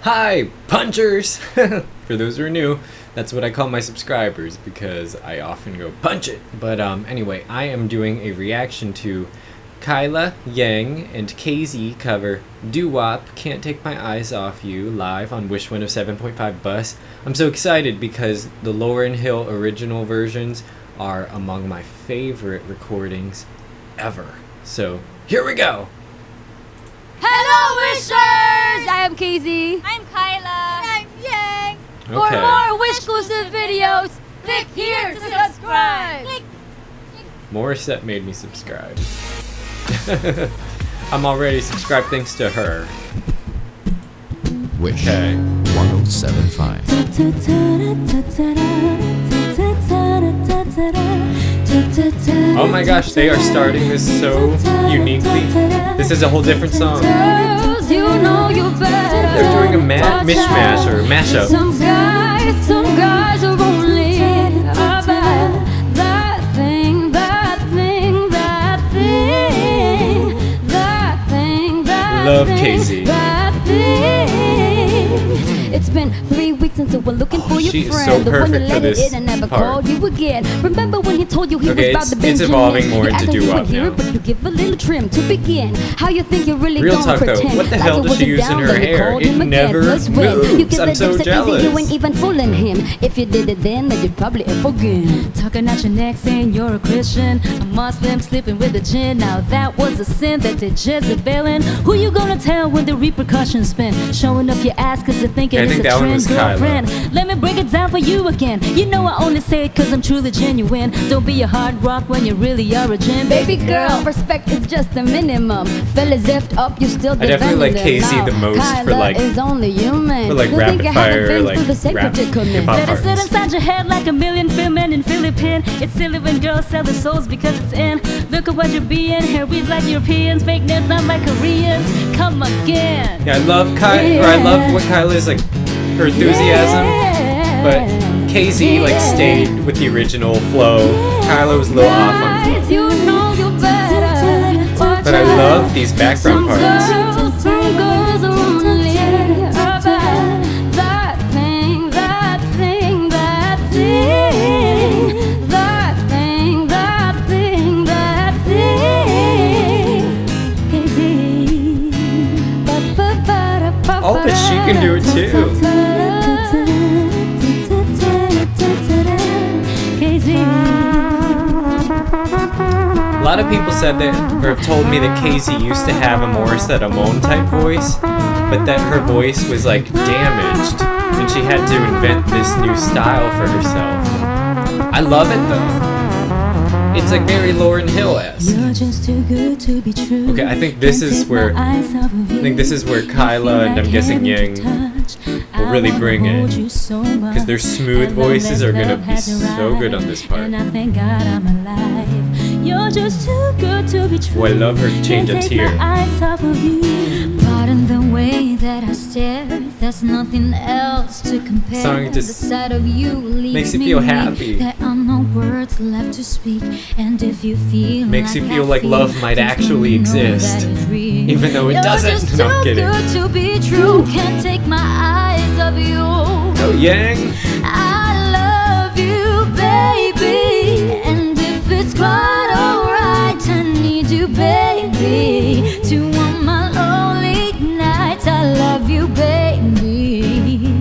Hi, punchers! For those who are new, that's what I call my subscribers because I often go punch it. But anyway, I am doing a reaction to Kyla, Yeng, and KZ cover Doo Wop, Can't Take My Eyes Off You, live on Wish 107.5 Bus. I'm so excited because the Lauryn Hill original versions are among my favorite recordings ever. So, here we go! Hello, Wishers! I am KZ. I'm Kyla. I'm Yeng. Okay. For more Wish-exclusive videos, click here to subscribe. Click. Morissette made me subscribe. I'm already subscribed thanks to her. Wish Okay. 1075. Oh my gosh, they are starting this so uniquely. This is a whole different song. Girls, you know you better. They're doing a mishmash or mashup. Some guys are only about that thing, that thing, that thing, that thing, that Love thing, KZ. that thing. It's been 3 weeks since we're looking for your she is friend. so The one perfect you for let this it in and never part. called you again. Remember when he told you he Okay, was about to it's binge evolving in? more You into acted Doo you Wop would hear now. it, but you give a little trim to begin. How you think you're really Real gonna talk though, pretend? what the Like hell it does she wasn't use in down, her then you hair? called It him again. never Let's win. You moves. give I'm the so dipstick easy, jealous. you ain't even fooling him. If you did it then you'd probably forget. Talking out your neck saying you're a Christian, a Muslim sleeping with a jinn. Now that was a sin that did Jezebelin. Who you gonna tell when the repercussions spin? Showing up your ass cause you're thinking I it's think a that one trend, was Kyla. girlfriend. Let me break it down for you again. You know I only say it cause I'm truly genuine. Don't be a hard rock when you really are a gin. Baby girl, respect is just the minimum. Fellas zipped up, you still I definitely defending like them. KZ the most Kyla for, like- is only human. for, like, You think rapid you haven't fire, been like, through the sacred rap predicament. hip-hop Let it sit parts. inside your head like a million filmmen in Philippine. It's silly when girls sell their souls because it's in. Look at what you're being. Here we like Europeans, fake nails not like Koreans. Come again. Yeah, I love I love what Kyla is like, her enthusiasm, but KZ like stayed with the original flow. Kyla was a little off on the flow. You know you better. But I love these background parts. Some girls are only about that thing, that thing, that thing, that thing, that thing, that thing. Oh, but she can do it too. A lot of people said that, or have told me that KZ used to have a Morissette Amon type voice, but that her voice was like damaged, and she had to invent this new style for herself. I love it though. It's like very Lauryn Hill-esque. You're just too good to be true. Okay, I think this is where Kyla and I'm guessing Yeng will really bring it, because their smooth voices are gonna be so good on this part. And I thank God I'm alive. You're just too good to be true. Oh, I love her change-ups here. Can't take my eyes off of you. Pardon the way that I stare. There's nothing else to compare. Song just the sight of you leaves makes you me feel weak. happy. There are no words left to speak. And if you feel Makes you like feel I like feel, love might just actually know that exist, it's real. even though it You're doesn't. just No, I'm too kidding. good to be true. Can't take my eyes off you. Oh, Yeng. I love you, baby. And if it's quite alright, I need you, baby. To warm my lonely nights, I love you, baby.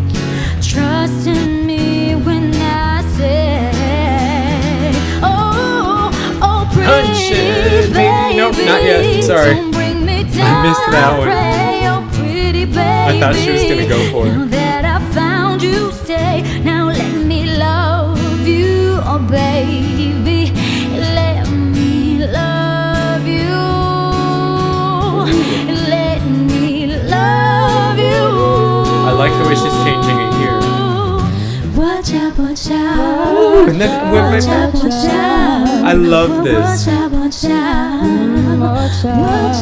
Trust in me when I say, oh, oh, pretty Punch it. baby. Nope, not yet. Sorry. Don't bring me I down, missed that one. pray, oh, pretty baby. I thought she was gonna go for Now it. that I found you, stay. Now let me love you, oh baby. Let me love you. Let me love you. I like the way she's changing it here. Watch out, watch out. And then Watch out, watch out. I love this. Watch out, watch out. Watch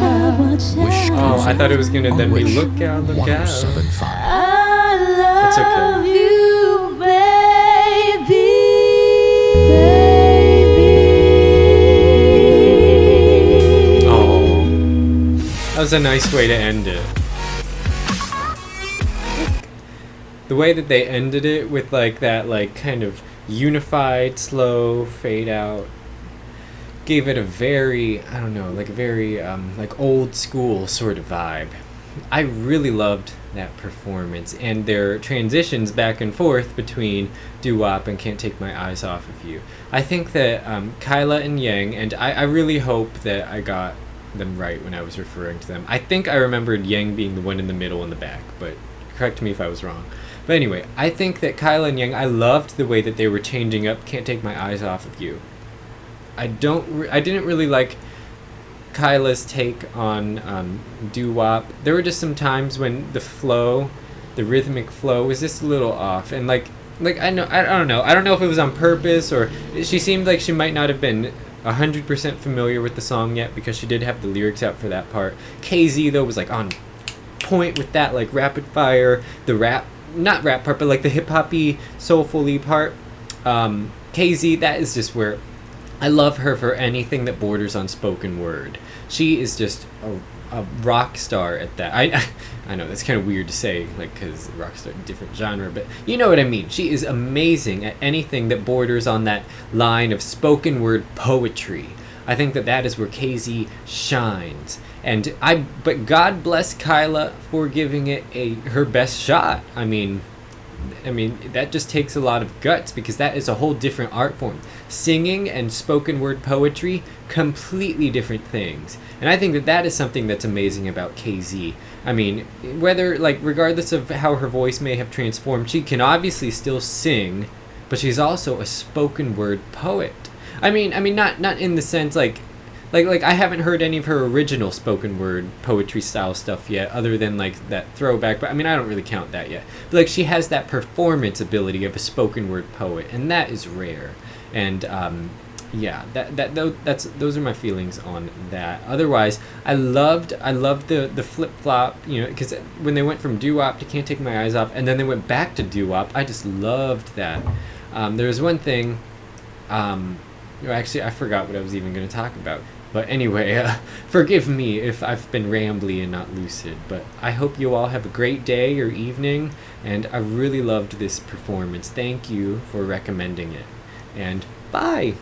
out, watch Wish out. Oh, I thought it was gonna then be Wish look out, look out. 1075. I That's okay. love you, baby. Oh, that was a nice way to end it. the way that they ended it with like that like kind of unified slow fade out gave it a very, I don't know, like a very like old school sort of vibe. I really loved that performance and their transitions back and forth between Doo Wop and Can't Take My Eyes Off of You. I think that Kyla and Yeng, and I really hope that I got them right when I was referring to them. I think I remembered Yeng being the one in the middle in the back, but correct me if I was wrong. But anyway, I think that Kyla and Yeng, I loved the way that they were changing up Can't Take My Eyes Off of You. I didn't really like Kyla's take on Doo Wop. There were just some times when the rhythmic flow was just a little off, and like I don't know if it was on purpose or she seemed like she might not have been 100% familiar with the song yet because she did have the lyrics out for that part. KZ though was like on point with that like rapid fire, the rap, not rap part, but like the hip hoppy soulfully part. KZ, that is just where I love her for anything that borders on spoken word. She is just a rock star at that. I know that's kind of weird to say, like, because rock star different genre, but you know what I mean. She is amazing at anything that borders on that line of spoken word poetry. I think that is where KZ shines. But God bless Kyla for giving it her best shot. I mean, that just takes a lot of guts because that is a whole different art form. Singing and spoken word poetry, completely different things. And I think that is something that's amazing about KZ. I mean, whether, like, regardless of how her voice may have transformed, she can obviously still sing, but she's also a spoken word poet. I mean, not in the sense, like I haven't heard any of her original spoken word poetry style stuff yet, other than like that throwback. But I mean, I don't really count that yet. But like, she has that performance ability of a spoken word poet, and that is rare. And yeah, those are my feelings on that. Otherwise, I loved the flip flop. You know, because when they went from Doo Wop to Can't Take My Eyes Off, and then they went back to Doo Wop, I just loved that. There was one thing. Actually, I forgot what I was even going to talk about. But anyway, forgive me if I've been rambly and not lucid, but I hope you all have a great day or evening, and I really loved this performance. Thank you for recommending it, and bye!